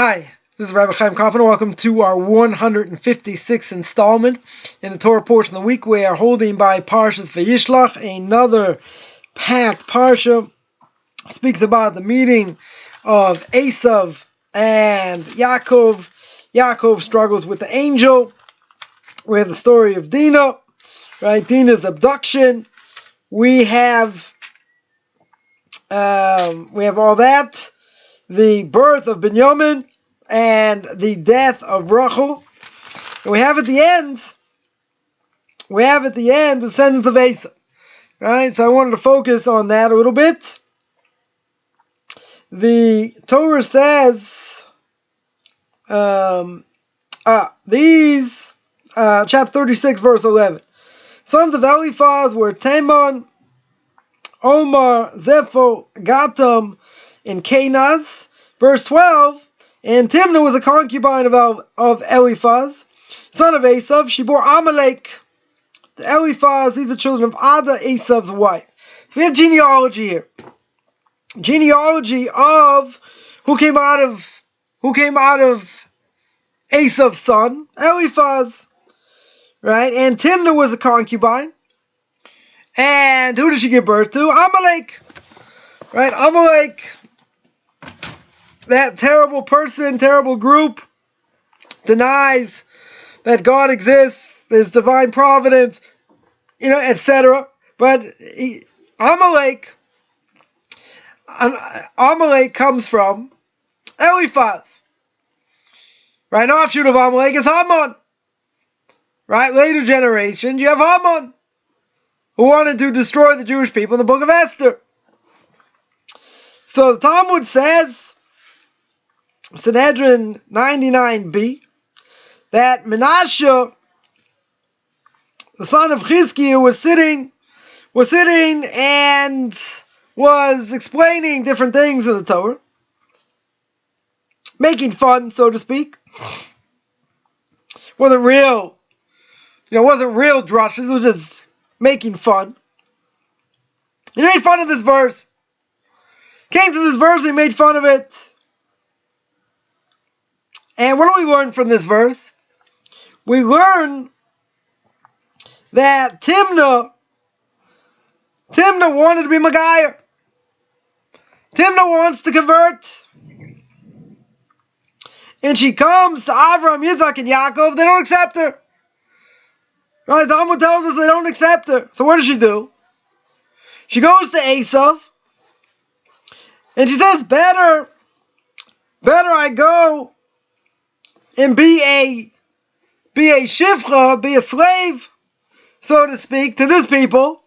Hi, this is Rabbi Chaim Kaufman. Welcome to our 156th installment in the Torah portion of the week. We are holding by Parshas Vayishlach, another packed parsha. Speaks about the meeting of Esav and Yaakov. Yaakov struggles with the angel. We have the story of Dinah, right? Dinah's abduction. We have all that. The birth of Binyamin and the death of Rachel. And we have at the end the sentence of Asa. Right? So I wanted to focus on that a little bit. The Torah says chapter 36, verse 11. Sons of Eliphaz were Teman, Omar, Zepho, Gatam, and Kenaz. Verse 12, and Timnah was a concubine of Eliphaz, son of Esav. She bore Amalek to Eliphaz. These are children of Ada, Esav's wife. So we have genealogy here. Genealogy of who came out of Esav's son, Eliphaz. Right? And Timnah was a concubine. And who did she give birth to? Amalek. Right? Amalek, that terrible person, terrible group, denies that God exists, there's divine providence, etc. But Amalek comes from Eliphaz. Right? An offshoot of Amalek is Haman. Right? Later generations, you have Haman, who wanted to destroy the Jewish people in the book of Esther. So the Talmud says, Sanhedrin 99b, that Menashe, the son of Chizkiah, was sitting and was explaining different things in the Torah, making fun, so to speak. Wasn't real drushes. It was just making fun. He made fun of this verse. Came to this verse, he made fun of it. And what do we learn from this verse? We learn that Timnah wanted to be Megayer. Timnah wants to convert. And she comes to Avram, Yitzhak, and Yaakov. They don't accept her. Right? The Talmud tells us they don't accept her. So what does she do? She goes to Esav. And she says, better I go and be a shifcha, be a slave, so to speak, to this people.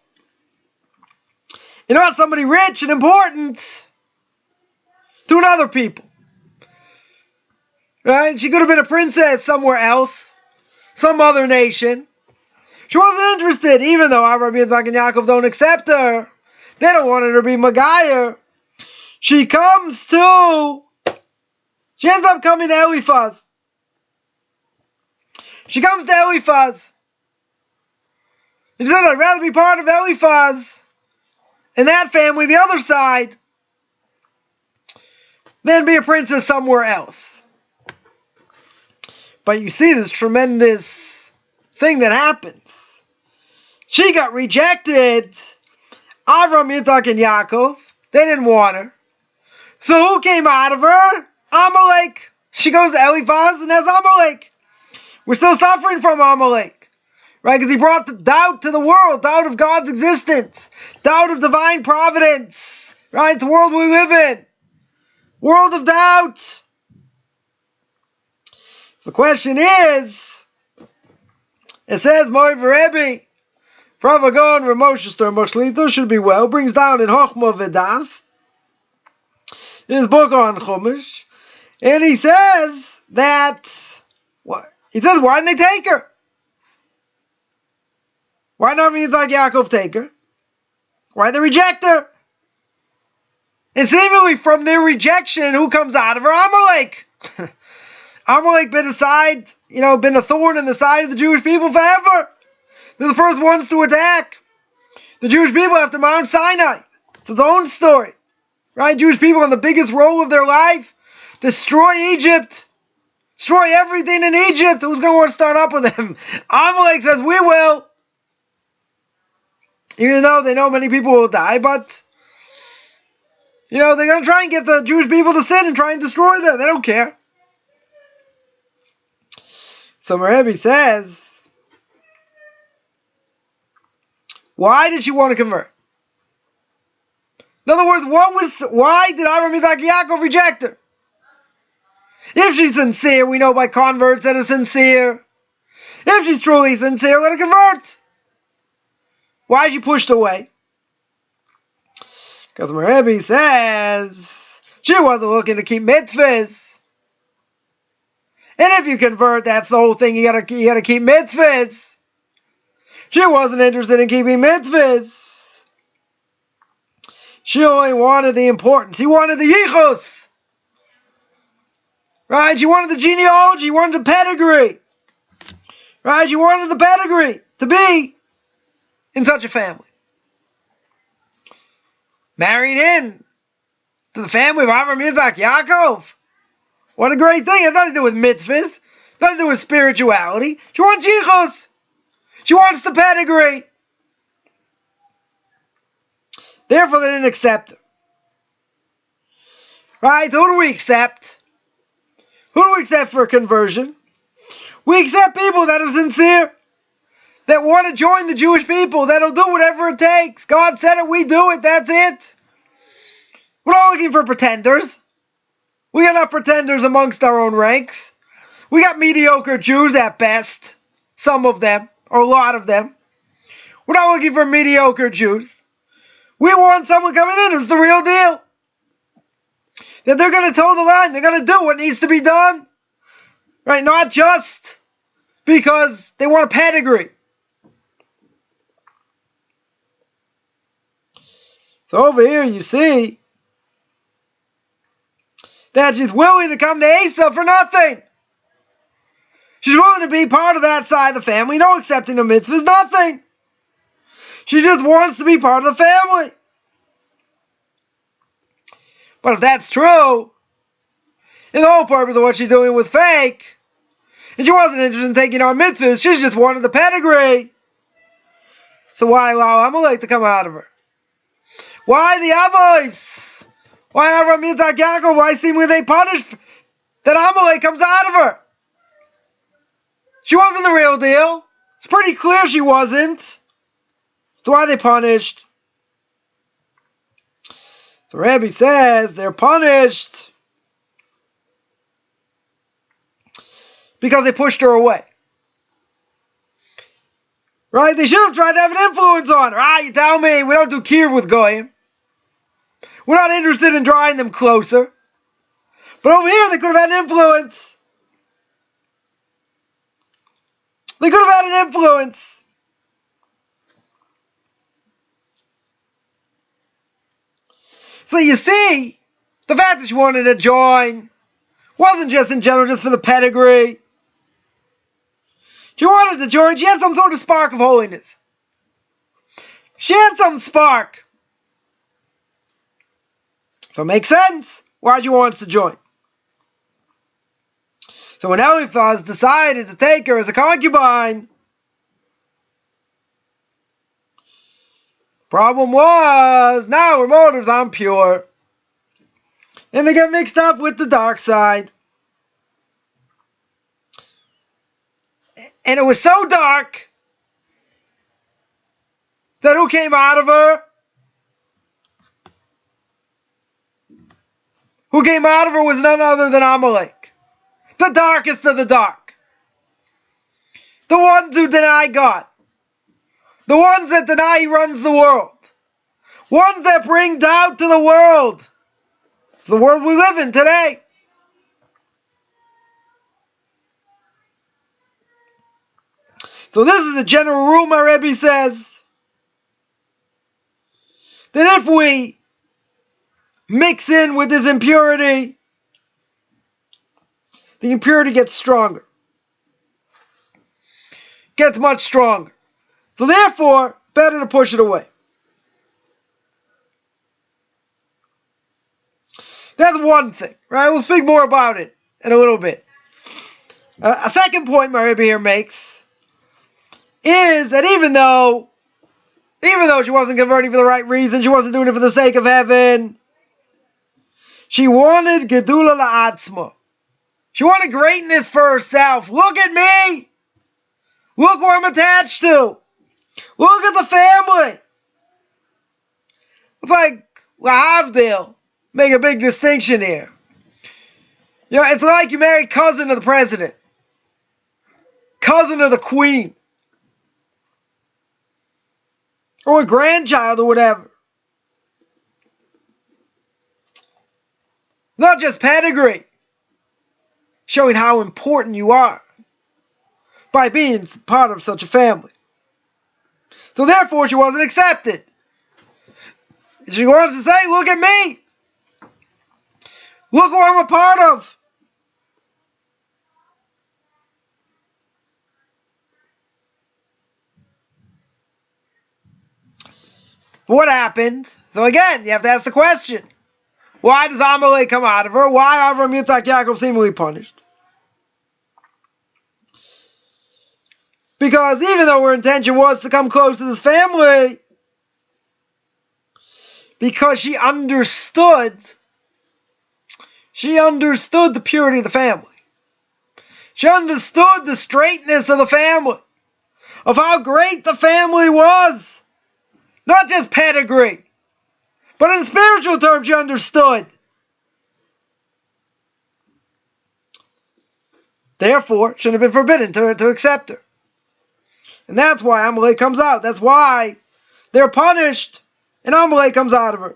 Not somebody rich and important to another people. Right? She could have been a princess somewhere else, some other nation. She wasn't interested, even though Avraham, Yitzhak, and Yaakov don't accept her. They don't want her to be Megayer. She ends up coming to Eliphaz. She comes to Eliphaz. And she says, I'd rather be part of Eliphaz and that family, the other side, than be a princess somewhere else. But you see this tremendous thing that happens. She got rejected. Avram, Yitzhak, and Yaakov, they didn't want her. So who came out of her? Amalek. She goes to Eliphaz and has Amalek. We're still suffering from Amalek. Right? Because he brought the doubt to the world. Doubt of God's existence. Doubt of divine providence. Right? It's the world we live in. World of doubt. The question is, it says, Mori V'Rebbe, Pravagon Ramoshistor Moshlito should be well. Brings down in Chochmah Vedas, in his book on Chumash. And he says that, why didn't they take her? Why not Yitzhak Yaakov take her? Why did they reject her? And seemingly from their rejection, who comes out of her? Amalek. Amalek been a thorn in the side of the Jewish people forever. They're the first ones to attack the Jewish people after Mount Sinai. It's its own story. Right? Jewish people on the biggest role of their life destroy Egypt, destroy everything in Egypt. Who's going to want to start up with him? Amalek says, we will. Even though they know many people will die, but, they're going to try and get the Jewish people to sin and try and destroy them. They don't care. So Rebbe says, why did she want to convert? In other words, why did Avram, Yitzchak, Yaakov reject her? If she's sincere, we know by converts that are sincere. If she's truly sincere, we're going to convert. Why is she pushed away? Because my Rebbe says she wasn't looking to keep mitzvahs. And if you convert, that's the whole thing. You gotta keep mitzvahs. She wasn't interested in keeping mitzvahs. She only wanted the importance. She wanted the yichus. Right? She wanted the genealogy. She wanted the pedigree. Right? She wanted the pedigree to be in such a family. Married in to the family of Avram, Yitzchak, Yaakov. What a great thing. It has nothing to do with mitzvahs. It has nothing to do with spirituality. She wants yichus. She wants the pedigree. Therefore, they didn't accept her. Right? So who do we accept? Who do we accept for a conversion? We accept people that are sincere, that want to join the Jewish people, that'll do whatever it takes. God said it, we do it, that's it. We're not looking for pretenders. We got enough pretenders amongst our own ranks. We got mediocre Jews at best. Some of them, or a lot of them. We're not looking for mediocre Jews. We want someone coming in who's the real deal. That they're going to toe the line. They're going to do what needs to be done. Right? Not just because they want a pedigree. So over here you see that she's willing to come to Asa for nothing. She's willing to be part of that side of the family. No accepting the mitzvahs, nothing. She just wants to be part of the family. But if that's true, and the whole purpose of what she's doing was fake, and she wasn't interested in taking on mitzvahs, she just wanted the pedigree. So why allow Amalek to come out of her? Why the Avos? Why Avram, Yitzchak, Yaakov? Why seemingly they punish that Amalek comes out of her? She wasn't the real deal. It's pretty clear she wasn't. That's why they punished. The Rebbe says they're punished because they pushed her away. Right? They should have tried to have an influence on her. You tell me, we don't do kiruv with goyim. We're not interested in drawing them closer. But over here, they could have had an influence. They could have had an influence. So you see, the fact that she wanted to join wasn't just in general, just for the pedigree. She wanted to join. She had some sort of spark of holiness. She had some spark. So it makes sense why she wants to join. So when Eliphaz decided to take her as a concubine, problem was, now her motives aren't pure. And they get mixed up with the dark side. And it was so dark that who came out of her? Who came out of her was none other than Amalek. The darkest of the dark. The ones who deny God. The ones that deny He runs the world. Ones that bring doubt to the world. It's the world we live in today. So this is the general rule, my Rebbe says, that if we mix in with this impurity, the impurity gets stronger. Gets much stronger. So therefore, better to push it away. That's one thing, right? We'll speak more about it in a little bit. A second point my Rebbe here makes is that even though she wasn't converting for the right reason, she wasn't doing it for the sake of heaven, she wanted Gedula La'atzma. She wanted greatness for herself. Look at me! Look who I'm attached to! Look at the family! It's like, Lahavdil, make a big distinction here. You know, it's like you marry cousin of the president, cousin of the queen, or a grandchild or whatever. Not just pedigree, showing how important you are by being part of such a family. So therefore, she wasn't accepted. She wants to say, look at me. Look who I'm a part of. What happened? So again, you have to ask the question. Why does Amalek come out of her? Why Avram, Yitzhak, Yaakov seemingly punished? Because even though her intention was to come close to this family, because she understood the purity of the family. She understood the straightness of the family, of how great the family was. Not just pedigree, but in spiritual terms she understood. Therefore, it shouldn't have been forbidden to accept her. And that's why Amalek comes out. That's why they're punished, and Amalek comes out of her.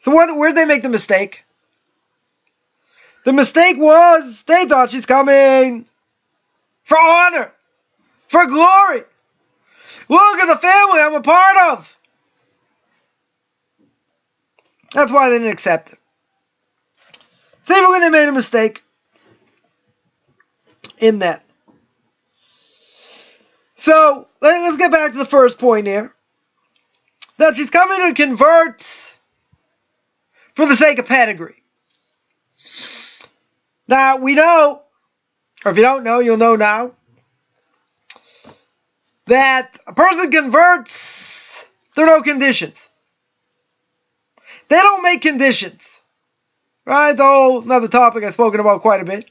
So where did they make the mistake? The mistake was they thought she's coming for honor, for glory. Look at the family I'm a part of. That's why they didn't accept it. Seemingly they made a mistake in that. So let's get back to the first point here. That she's coming to convert for the sake of pedigree. Now, we know, or if you don't know, you'll know now, that a person converts, there are no conditions. They don't make conditions. Right? Though, another topic I've spoken about quite a bit.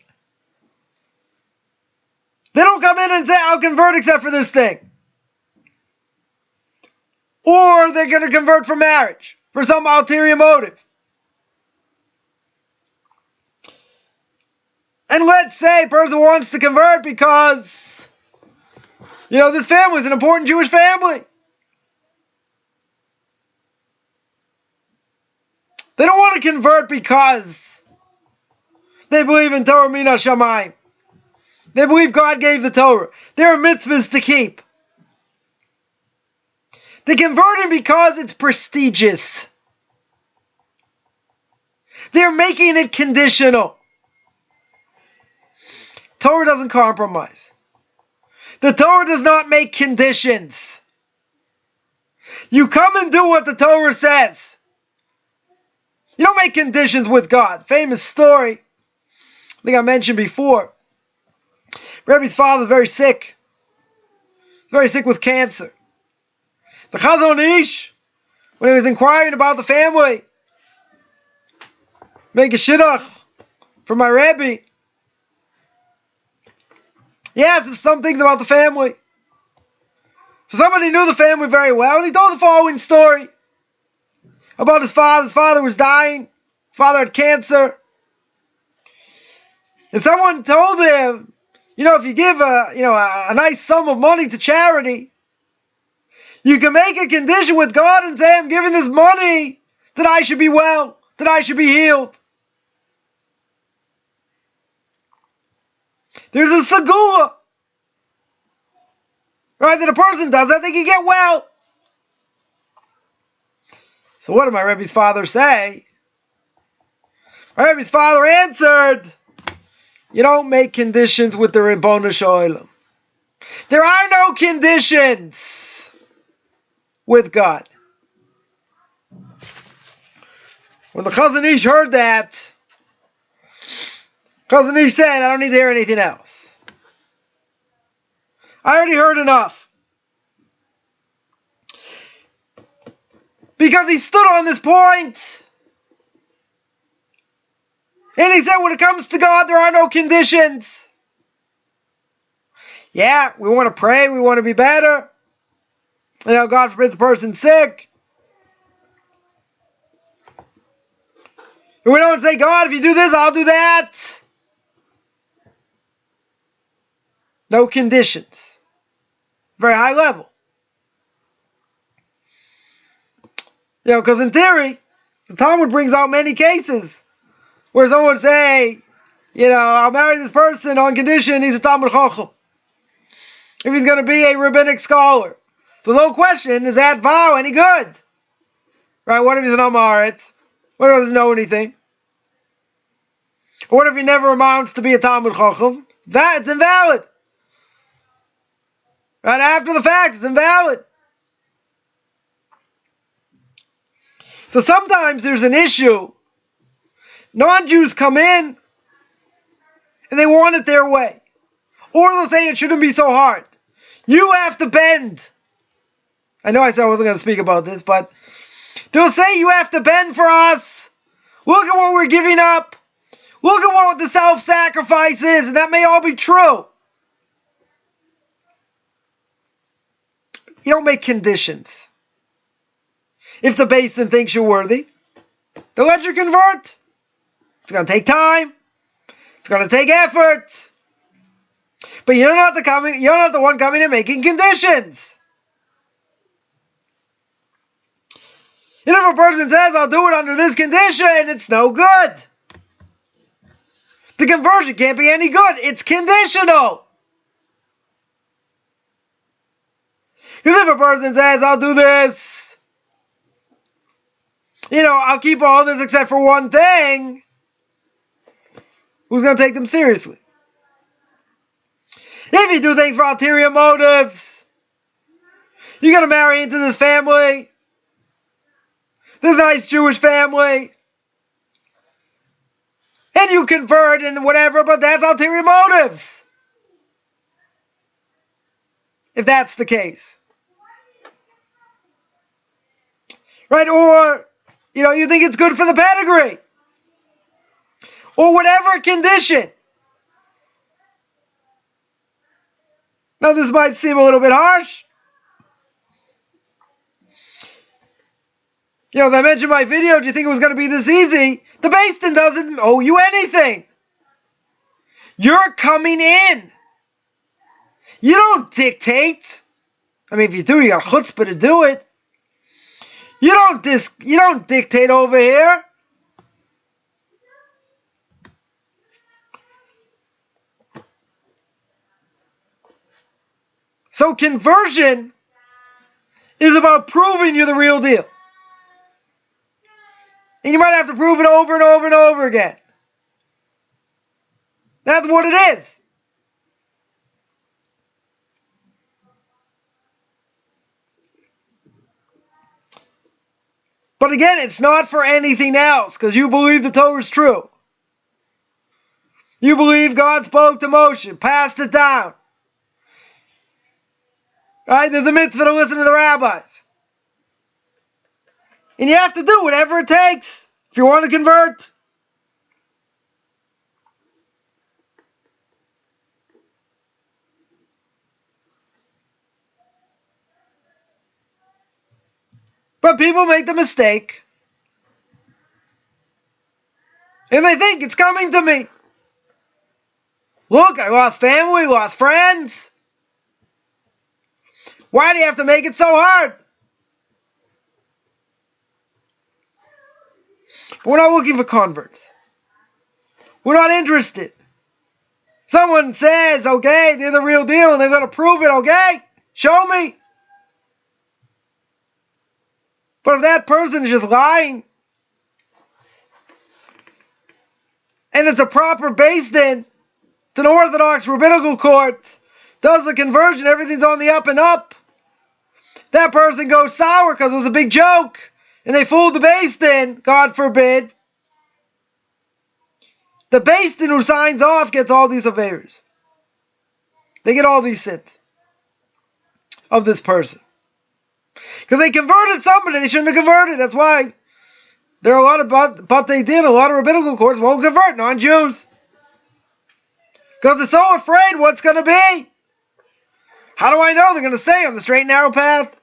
They don't come in and say, I'll convert except for this thing. Or they're going to convert for marriage, for some ulterior motive. And let's say a person wants to convert because, this family is an important Jewish family. They don't want to convert because they believe in Torah Mina Shamayim. They believe God gave the Torah. There are mitzvahs to keep. They converted because it's prestigious. They're making it conditional. Torah doesn't compromise. The Torah does not make conditions. You come and do what the Torah says. You don't make conditions with God. Famous story, I think I mentioned before. Rebbe's father is very sick. He's very sick with cancer. The Chazon Ish, when he was inquiring about the family, make a shidduch for my Rebbe. He asked some things about the family. So somebody knew the family very well, and he told the following story about his father. His father was dying. His father had cancer. And someone told him, if you give a nice sum of money to charity, you can make a condition with God and say, I'm giving this money that I should be well, that I should be healed. There's a segula, right, that a person does that they can get well. So what did my Rebbe's father say? My Rebbe's father answered, you don't make conditions with the Ribono Shel Olam. There are no conditions with God. When the Chazon Ish heard that, Chazon Ish said, I don't need to hear anything else. I already heard enough. Because he stood on this point, and he said, when it comes to God, there are no conditions. Yeah, we want to pray, we want to be better. God forbid the person's sick. And we don't say, God, if you do this, I'll do that. No conditions. Very high level. Because in theory, the Talmud brings out many cases where someone would say, I'll marry this person on condition he's a Talmud Chacham. If he's going to be a rabbinic scholar. So no question, is that vow any good? Right, what if he's an Amaret? What if he doesn't know anything? Or what if he never amounts to be a Talmud Chacham? It's invalid. Right after the fact, it's invalid. So sometimes there's an issue. Non-Jews come in and they want it their way. Or they'll say it shouldn't be so hard. You have to bend. I know I said I wasn't going to speak about this, but they'll say you have to bend for us. Look at what we're giving up. Look at what the self-sacrifice is, and that may all be true. You don't make conditions. If the Beis Din thinks you're worthy, they'll let you convert. It's going to take time. It's going to take effort. But you're not the one coming and making conditions. And if a person says, I'll do it under this condition, it's no good. The conversion can't be any good. It's conditional. Because if a person says, I'll do this, I'll keep all this except for one thing, who's going to take them seriously? If you do things for ulterior motives, you're going to marry into this family, this nice Jewish family, and you convert and whatever, but that's ulterior motives. If that's the case. Right? Or, you think it's good for the pedigree. Or whatever condition. Now this might seem a little bit harsh. As I mentioned in my video, do you think it was going to be this easy? The Beis Din doesn't owe you anything. You're coming in. You don't dictate. I mean, if you do, you got chutzpah to do it. You don't dictate over here. So conversion is about proving you're the real deal. And you might have to prove it over and over and over again. That's what it is. But again, it's not for anything else, because you believe the Torah is true. You believe God spoke to Moshe, passed it down. Right? There's a mitzvah to listen to the rabbis. And you have to do whatever it takes if you want to convert. But people make the mistake. And they think it's coming to me. Look, I lost family, lost friends. Why do you have to make it so hard? We're not looking for converts. We're not interested. Someone says, okay, they're the real deal and they're going to prove it, okay? Show me. But if that person is just lying, and it's a proper Beis Din, it's an Orthodox rabbinical court, does the conversion, everything's on the up and up. That person goes sour because it was a big joke, and they fooled the Beis Din, God forbid. The Beis Din who signs off gets all these favors. They get all these sins of this person. Because they converted somebody they shouldn't have converted. That's why there are a lot of, but they did, a lot of rabbinical courts won't convert non-Jews. Because they're so afraid what's going to be. How do I know they're going to stay on the straight and narrow path?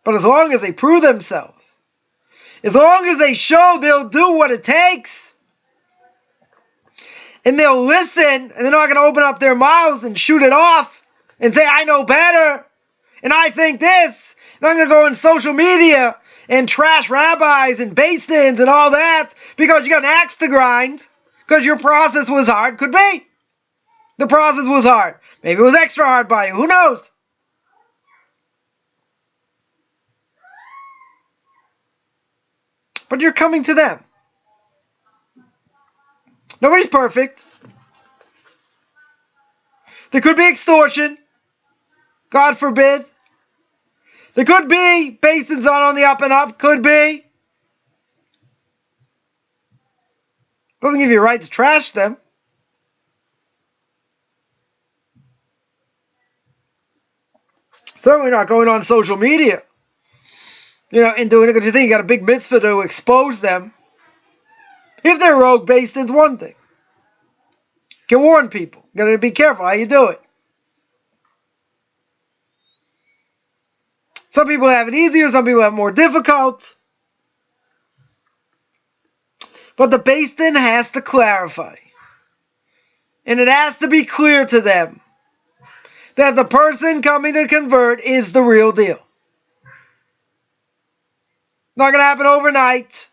But as long as they prove themselves, as long as they show they'll do what it takes, and they'll listen, and they're not going to open up their mouths and shoot it off and say, I know better, and I think this, and I'm going to go on social media and trash rabbis and Beis Dins and all that because you got an axe to grind, because your process was hard. Could be. The process was hard. Maybe it was extra hard by you. Who knows? But you're coming to them. Nobody's perfect. There could be extortion. God forbid. There could be Beis Din's on the up and up. Could be. Doesn't give you a right to trash them. Certainly not going on social media. And doing it because you think you got a big mitzvah to expose them. If they're rogue Beis Din's one thing. You can warn people. You got to be careful how you do it. Some people have it easier, some people have it more difficult. But the Beis Din has to clarify. And it has to be clear to them that the person coming to convert is the real deal. Not going to happen overnight.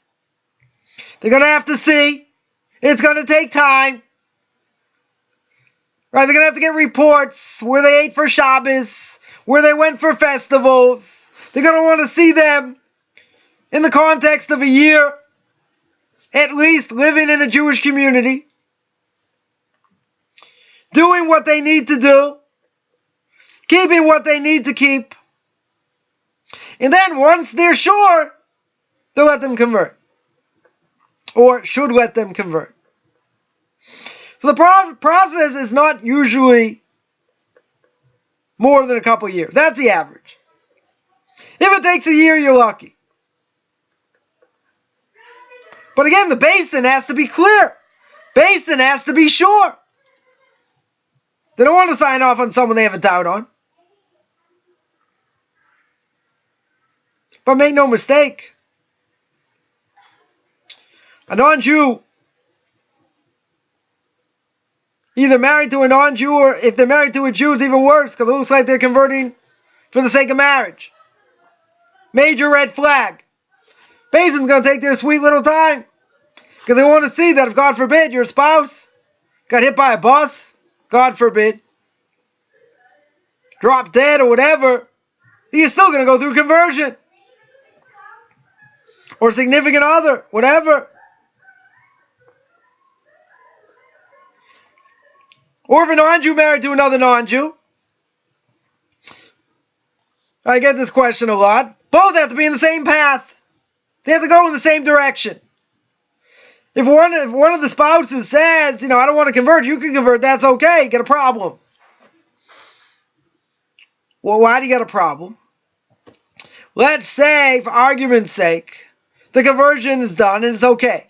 They're going to have to see. It's going to take time. Right? They're going to have to get reports where they ate for Shabbos, where they went for festivals. They're going to want to see them in the context of a year, at least living in a Jewish community, doing what they need to do, keeping what they need to keep. And then once they're sure, they'll let them convert. Or should let them convert. So the process is not usually more than a couple years. That's the average. If it takes a year, you're lucky. But again, the Beis Din has to be clear. Beis Din has to be sure. They don't want to sign off on someone they have a doubt on. But make no mistake, a non-Jew, either married to a non-Jew, or if they're married to a Jew, it's even worse because it looks like they're converting for the sake of marriage. Major red flag. Beis Din's going to take their sweet little time because they want to see that if, God forbid, your spouse got hit by a bus, God forbid, dropped dead or whatever, you're still going to go through conversion. Or significant other, whatever. Or if a non-Jew married to another non-Jew. I get this question a lot. Both have to be in the same path. They have to go in the same direction. If one of the spouses says, I don't want to convert, you can convert, that's okay, get a problem. Well, why do you get a problem? Let's say, for argument's sake, the conversion is done and it's okay.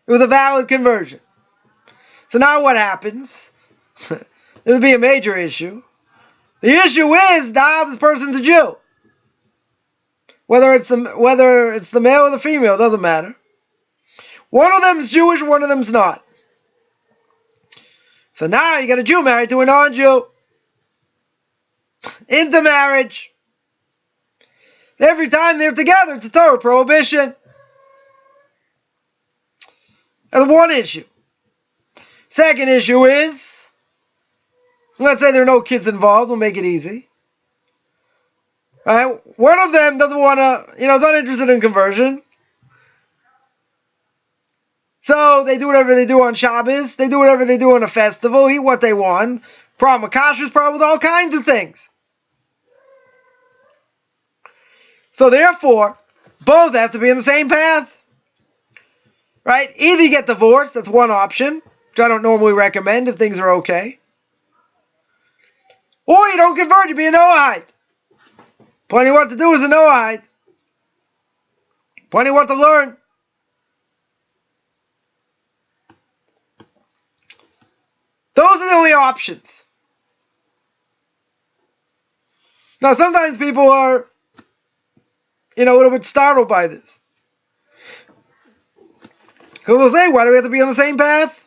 It was a valid conversion. So now what happens? This would be a major issue. The issue is now this person's a Jew. Whether it's the male or the female, it doesn't matter. One of them's Jewish, one of them's not. So now you got a Jew married to a non-Jew. Into marriage. Every time they're together, it's a Torah prohibition. That's one issue. Second issue is, let's say there are no kids involved, we'll make it easy. Right? One of them doesn't want to, not interested in conversion. So they do whatever they do on Shabbos. They do whatever they do on a festival. Eat what they want. Problem with kashrus, problem with all kinds of things. So therefore, both have to be in the same path. Right? Either you get divorced, that's one option, which I don't normally recommend if things are okay. Or you don't convert, you be a Noahide. Plenty what to do as a Noahide. Plenty what to learn. Those are the only options. Now sometimes people are, a little bit startled by this. Because they'll say, why do we have to be on the same path?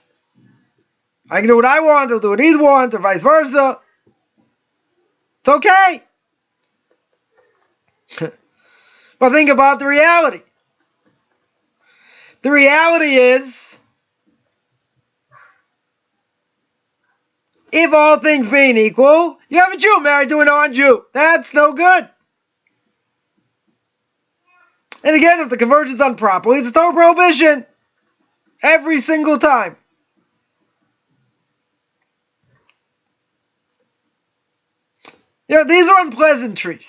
I can do what I want, they'll do what he wants, or vice versa. It's okay. But think about the reality. The reality is, if all things being equal, you have a Jew married to a non-Jew. That's no good. And again, if the conversion's done properly, it's a total prohibition. Every single time. These are unpleasantries.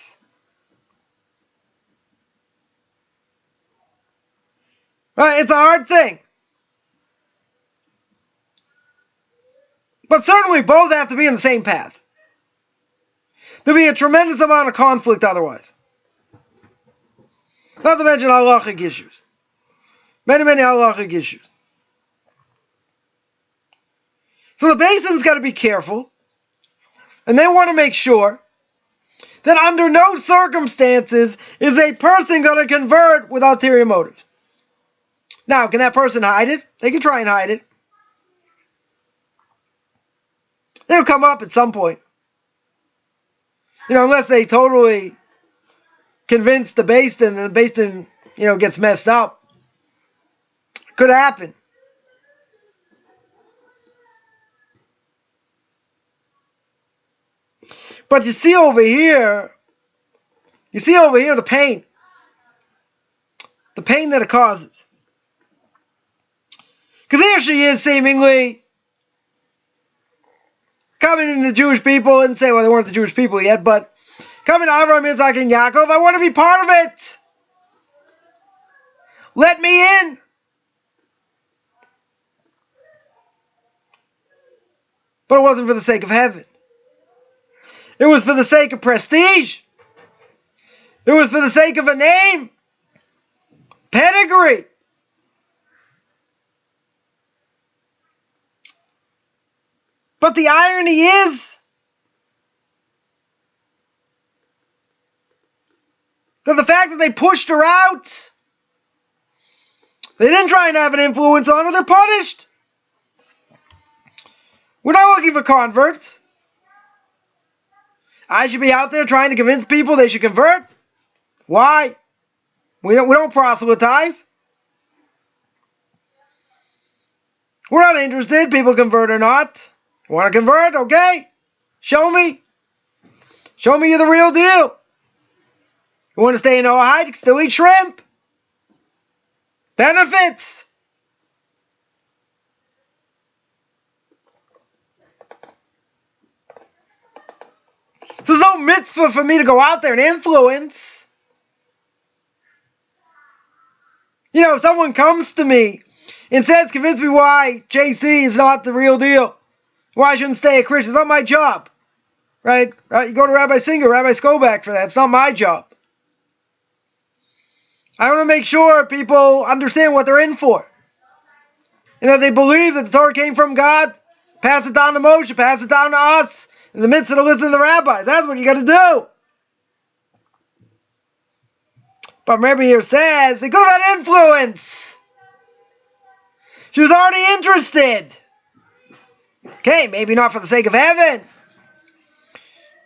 Right? It's a hard thing. But certainly both have to be in the same path. There'll be a tremendous amount of conflict otherwise. Not to mention halachic issues. Many, many halachic issues. So the Basin's got to be careful. And they want to make sure that under no circumstances is a person going to convert with ulterior motives. Now, can that person hide it? They can try and hide it. It'll come up at some point. Unless they totally convince the Basin and the Basin, gets messed up. Could happen. But you see over here the pain. The pain that it causes. Because here she is seemingly coming to the Jewish people and say, well, they weren't the Jewish people yet, but coming to Avraham, Yitzhak, and Yaakov, I want to be part of it. Let me in. But it wasn't for the sake of heaven. It was for the sake of prestige. It was for the sake of a name. Pedigree. But the irony is that the fact that they pushed her out, they didn't try and have an influence on her, they're punished. We're not looking for converts. I should be out there trying to convince people they should convert. Why? We don't proselytize. We're not interested, people convert or not. You want to convert? Okay. Show me. Show me you're the real deal. You want to stay in Noahide? You can still eat shrimp. Benefits. There's no mitzvah for me to go out there and influence. If someone comes to me and says, convince me why JC is not the real deal, why I shouldn't stay a Christian, it's not my job. Right? You go to Rabbi Singer, Rabbi Skobach for that. It's not my job. I want to make sure people understand what they're in for. And that they believe that the Torah came from God, pass it down to Moshe, pass it down to us, in the midst of the listen to the rabbi. That's what you got to do. But remember here says, they could have had influence. She was already interested. Okay, maybe not for the sake of heaven.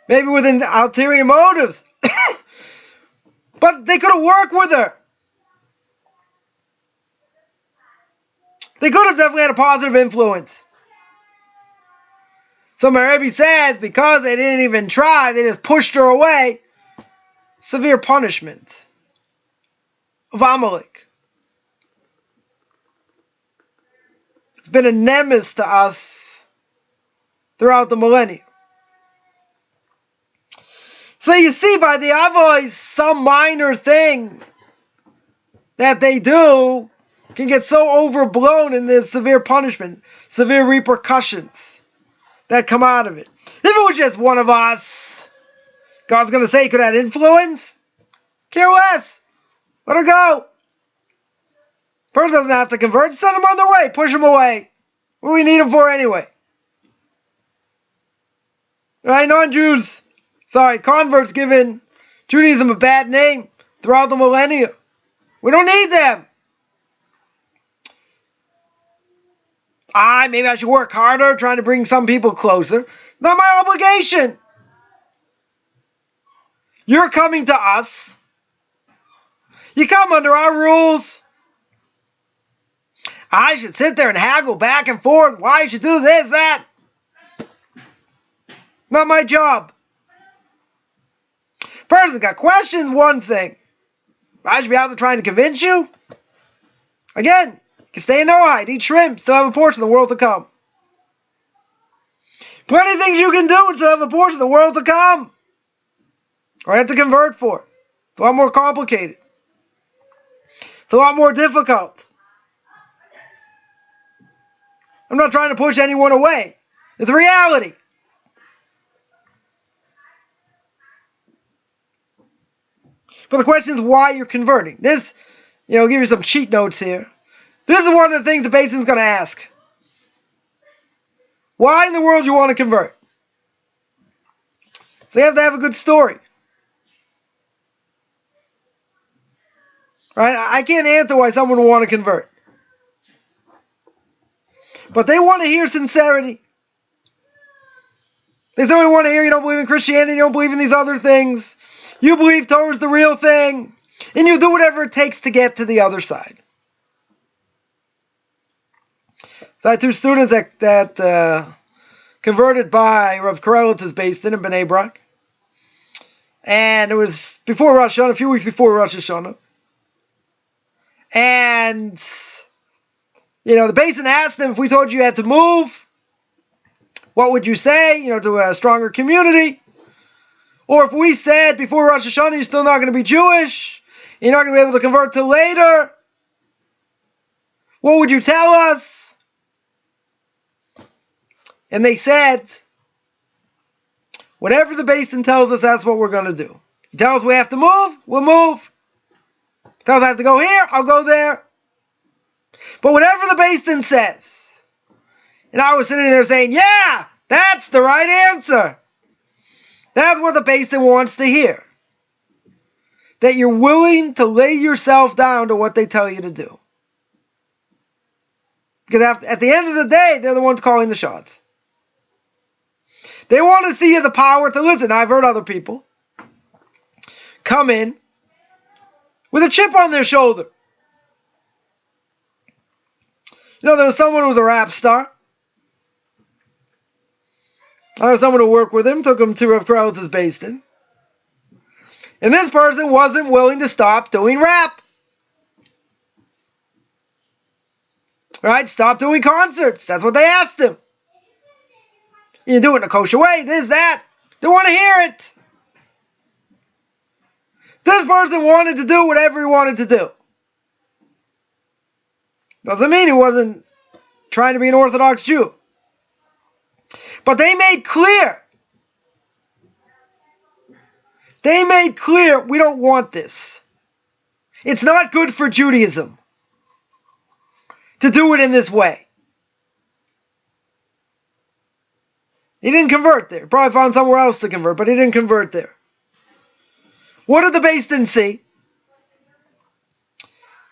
Maybe with ulterior motives. But they could have worked with her. They could have definitely had a positive influence. So my Rebbe says, because they didn't even try, they just pushed her away. Severe punishment of Amalek. It's been a nemesis to us throughout the millennium. So you see, by the Avos, some minor thing that they do can get so overblown in the severe punishment, severe repercussions that come out of it. If it was just one of us, God's going to say, could that influence? Care less. Let her go. Person doesn't have to convert. Send them on their way. Push them away. What do we need them for anyway? Right? Non-Jews, converts giving Judaism a bad name throughout the millennia. We don't need them. Maybe I should work harder trying to bring some people closer. Not my obligation. You're coming to us. You come under our rules. I should sit there and haggle back and forth. Why you should do this, that. Not my job. Person got questions, one thing. I should be out there trying to convince you. Again, you can stay in Noahide, eat shrimp, still have a portion of the world to come. Plenty of things you can do and still have a portion of the world to come. Or have to convert for. It's a lot more complicated. It's a lot more difficult. I'm not trying to push anyone away. It's a reality. But the question is why you're converting. This, give you some cheat notes here. This is one of the things the Beis Din's going to ask. Why in the world do you want to convert? So you have to have a good story. Right? I can't answer why someone would want to convert. But they want to hear sincerity. They certainly want to hear you don't believe in Christianity, you don't believe in these other things. You believe Torah is the real thing. And you do whatever it takes to get to the other side. So I had two students that converted by Rav Karelitz's Beis Din in Bnei Brak. And it was before Rosh Hashanah, a few weeks before Rosh Hashanah. And, the Beis Din asked them, if we told you had to move, what would you say, to a stronger community? Or if we said before Rosh Hashanah you're still not going to be Jewish, you're not going to be able to convert till later, what would you tell us? And they said, whatever the Beis Din tells us, that's what we're going to do. He tells us we have to move, we'll move. He tells us I have to go here, I'll go there. But whatever the Beis Din says, and I was sitting there saying, yeah, that's the right answer. That's what the Beis Din wants to hear. That you're willing to lay yourself down to what they tell you to do. Because at the end of the day, they're the ones calling the shots. They want to see you the power to listen. I've heard other people come in with a chip on their shoulder. There was someone who was a rap star. I had someone who worked with him, took him to Rav Karelitz's Beis Din. And this person wasn't willing to stop doing rap. Right? Stop doing concerts. That's what they asked him. You do it in a kosher way, this, that. They want to hear it. This person wanted to do whatever he wanted to do. Doesn't mean he wasn't trying to be an Orthodox Jew. But they made clear we don't want this. It's not good for Judaism to do it in this way. He didn't convert there. Probably found somewhere else to convert, but he didn't convert there. What did the Beis Din see?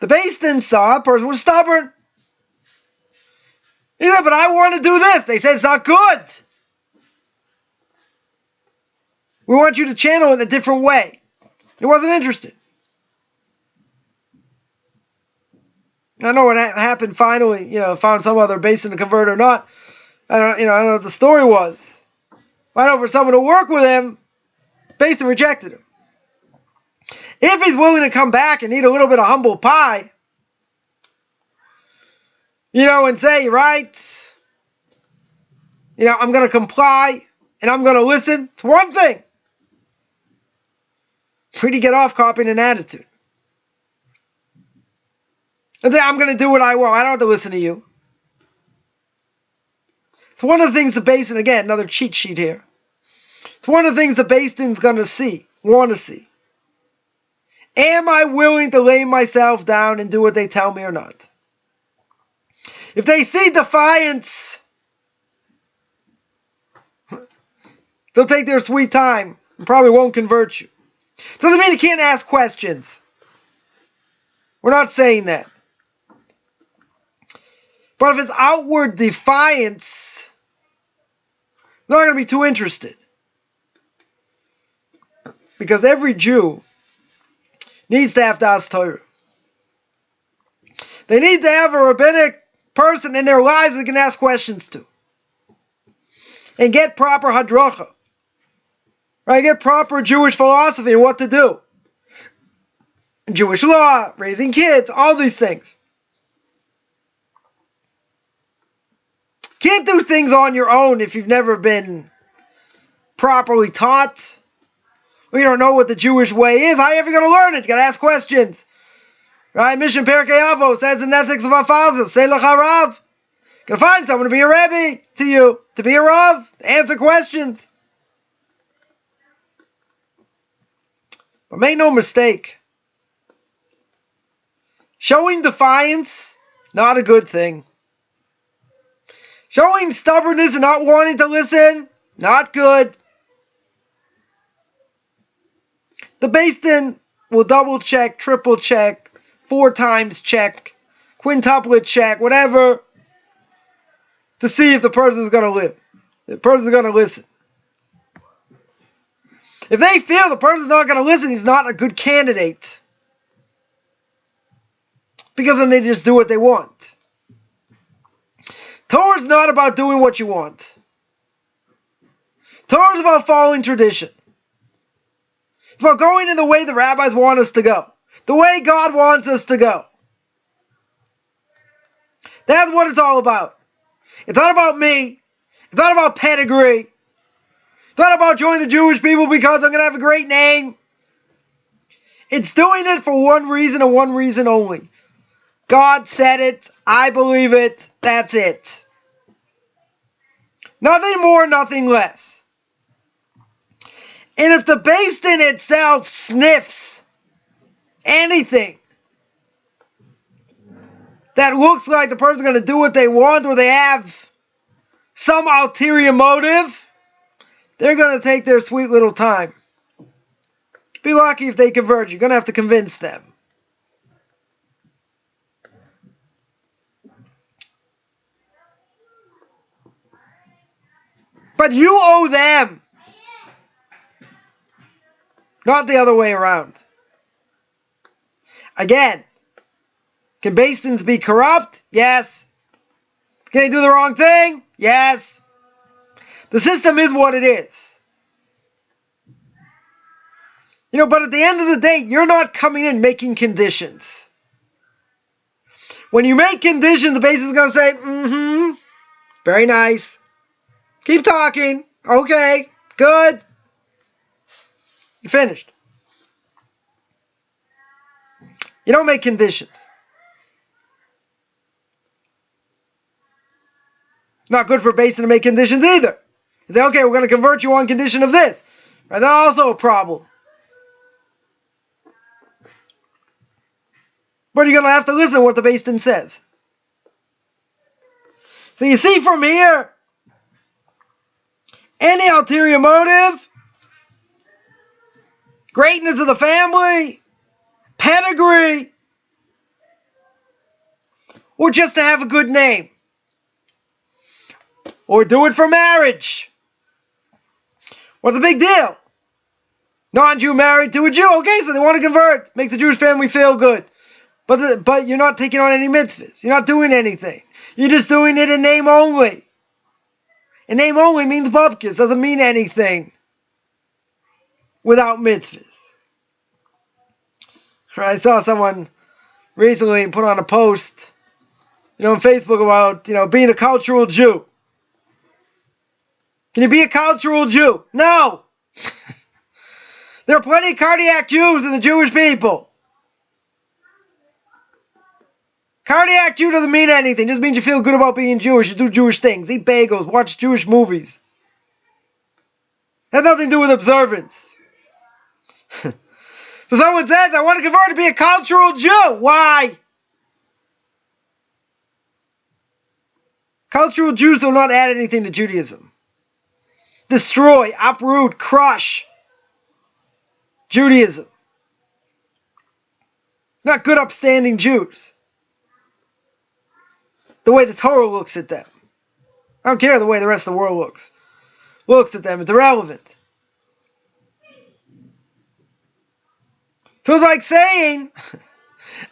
The Beis Din saw a person was stubborn. He said, but I want to do this. They said it's not good. We want you to channel it in a different way. He wasn't interested. I know what happened finally, found some other Beis Din to convert or not. I don't know what the story was. I know for someone to work with him, Beis Din rejected him. If he's willing to come back and eat a little bit of humble pie, And say, right, I'm going to comply and I'm going to listen. It's one thing. Free to get off copying an attitude. And then I'm going to do what I want. I don't have to listen to you. It's one of the things the Beis Din, again, another cheat sheet here. It's one of the things the Beis Din's going to want to see. Am I willing to lay myself down and do what they tell me or not? If they see defiance, they'll take their sweet time and probably won't convert you. Doesn't mean you can't ask questions. We're not saying that. But if it's outward defiance, they're not going to be too interested. Because every Jew needs to have Das Torah. They need to have a rabbinic person in their lives they can ask questions to. And get proper hadracha. Right? Get proper Jewish philosophy and what to do. Jewish law, raising kids, all these things. Can't do things on your own if you've never been properly taught. Or you don't know what the Jewish way is. How are you ever going to learn it? You got to ask questions. Right? Mishnah Perkei Avos says in Ethics of our Fathers, say l'charav. You got to find someone to be a Rebbe to you, to be a Rav, to answer questions. But make no mistake, showing defiance, not a good thing. Showing stubbornness and not wanting to listen, not good. The Beis Din will double check, triple check, 4 times check, quintuplet check, whatever, to see if the person's going to live. If the person's going to listen. If they feel the person's not going to listen, he's not a good candidate. Because then they just do what they want. Torah is not about doing what you want. Torah is about following tradition. It's about going in the way the rabbis want us to go. The way God wants us to go. That's what it's all about. It's not about me. It's not about pedigree. It's not about joining the Jewish people because I'm going to have a great name. It's doing it for one reason and one reason only. God said it. I believe it. That's it. Nothing more, nothing less. And if the Beis Din itself sniffs anything that looks like the person's going to do what they want or they have some ulterior motive, they're going to take their sweet little time. Be lucky if they convert. You're going to have to convince them. But you owe them. Not the other way around. Again, can Beis Dins be corrupt? Yes. Can they do the wrong thing? Yes. The system is what it is. But at the end of the day, you're not coming in making conditions. When you make conditions, the Beis Din is going to say, very nice. Keep talking. Okay, good. You finished. You don't make conditions. Not good for Beis Din to make conditions either. You say, okay, we're going to convert you on condition of this. Right, that's also a problem. But you're going to have to listen to what the Beis Din says. So you see from here, any ulterior motive, greatness of the family, pedigree, or just to have a good name, or do it for marriage. What's the big deal? Non-Jew married to a Jew. Okay, so they want to convert. Makes the Jewish family feel good. But you're not taking on any mitzvahs. You're not doing anything. You're just doing it in name only. And name only means bupkis. Doesn't mean anything without mitzvahs. I saw someone recently put on a post, on Facebook about, being a cultural Jew. Can you be a cultural Jew? No! There are plenty of cardiac Jews in the Jewish people. Cardiac Jew doesn't mean anything. It just means you feel good about being Jewish. You do Jewish things. Eat bagels. Watch Jewish movies. It has nothing to do with observance. So someone says, I want to convert to be a cultural Jew. Why? Cultural Jews do not add anything to Judaism. Destroy, uproot, crush Judaism. Not good, upstanding Jews. The way the Torah looks at them. I don't care the way the rest of the world looks at them. It's irrelevant. So it's like saying,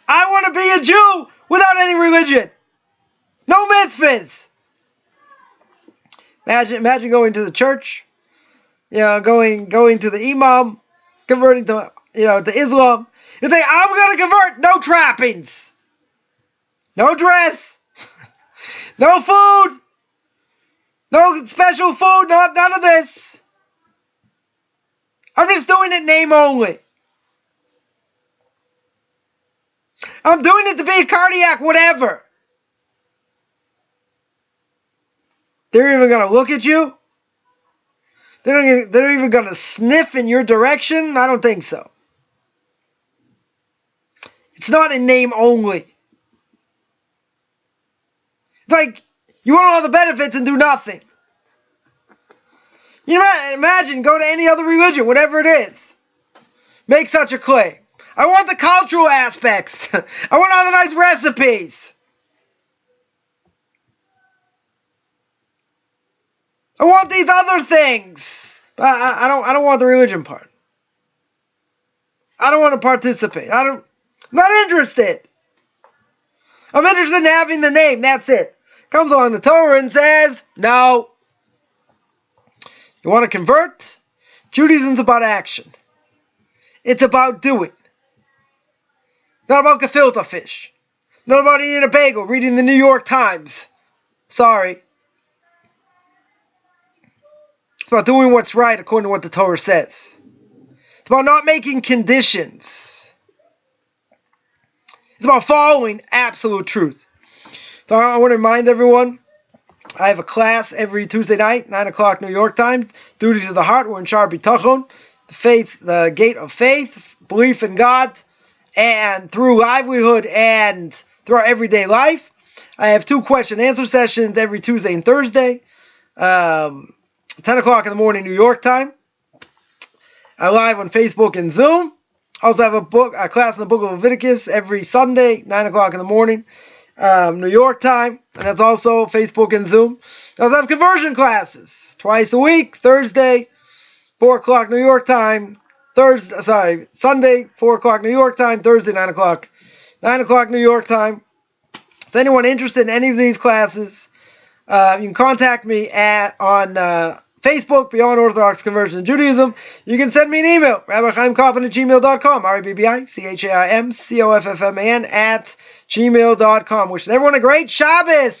I want to be a Jew without any religion. No mitzvahs. Imagine going to the church, going to the imam, converting to Islam. You say, I'm going to convert, no trappings, no dress, no food, no special food, none of this. I'm just doing it name only. I'm doing it to be a cardiac whatever. They're even going to look at you? They're even going to sniff in your direction? I don't think so. It's not in name only. It's like, you want all the benefits and do nothing. Imagine, go to any other religion, whatever it is. Make such a claim. I want the cultural aspects. I want all the nice recipes. I want these other things. But I don't want the religion part. I don't want to participate. I'm not interested. I'm interested in having the name. That's it. Comes along the Torah and says, no. You want to convert? Judaism's about action. It's about doing. Not about gefilte fish. Not about eating a bagel, reading the New York Times. Sorry. It's about doing what's right according to what the Torah says. It's about not making conditions. It's about following absolute truth. So I want to remind everyone, I have a class every Tuesday night, 9 o'clock New York time. Duties of the heart. We're in Shar Bitachon. The gate of faith, belief in God, and through livelihood and through our everyday life. I have 2 question and answer sessions every Tuesday and Thursday. 10 o'clock in the morning New York time. I live on Facebook and Zoom. Also have a class in the book of Leviticus every Sunday, 9 o'clock in the morning, New York time. And that's also Facebook and Zoom. I also have conversion classes twice a week, Thursday, 4 o'clock New York time. Sunday, 4 o'clock New York time. Thursday, 9 o'clock New York time. If anyone interested in any of these classes, you can contact me on Facebook, Beyond Orthodox Conversion and Judaism. You can send me an email, rabbichaimkaufman@gmail.com, RABBICHAIMCOFFMAN @gmail.com. Wishing everyone a great Shabbos!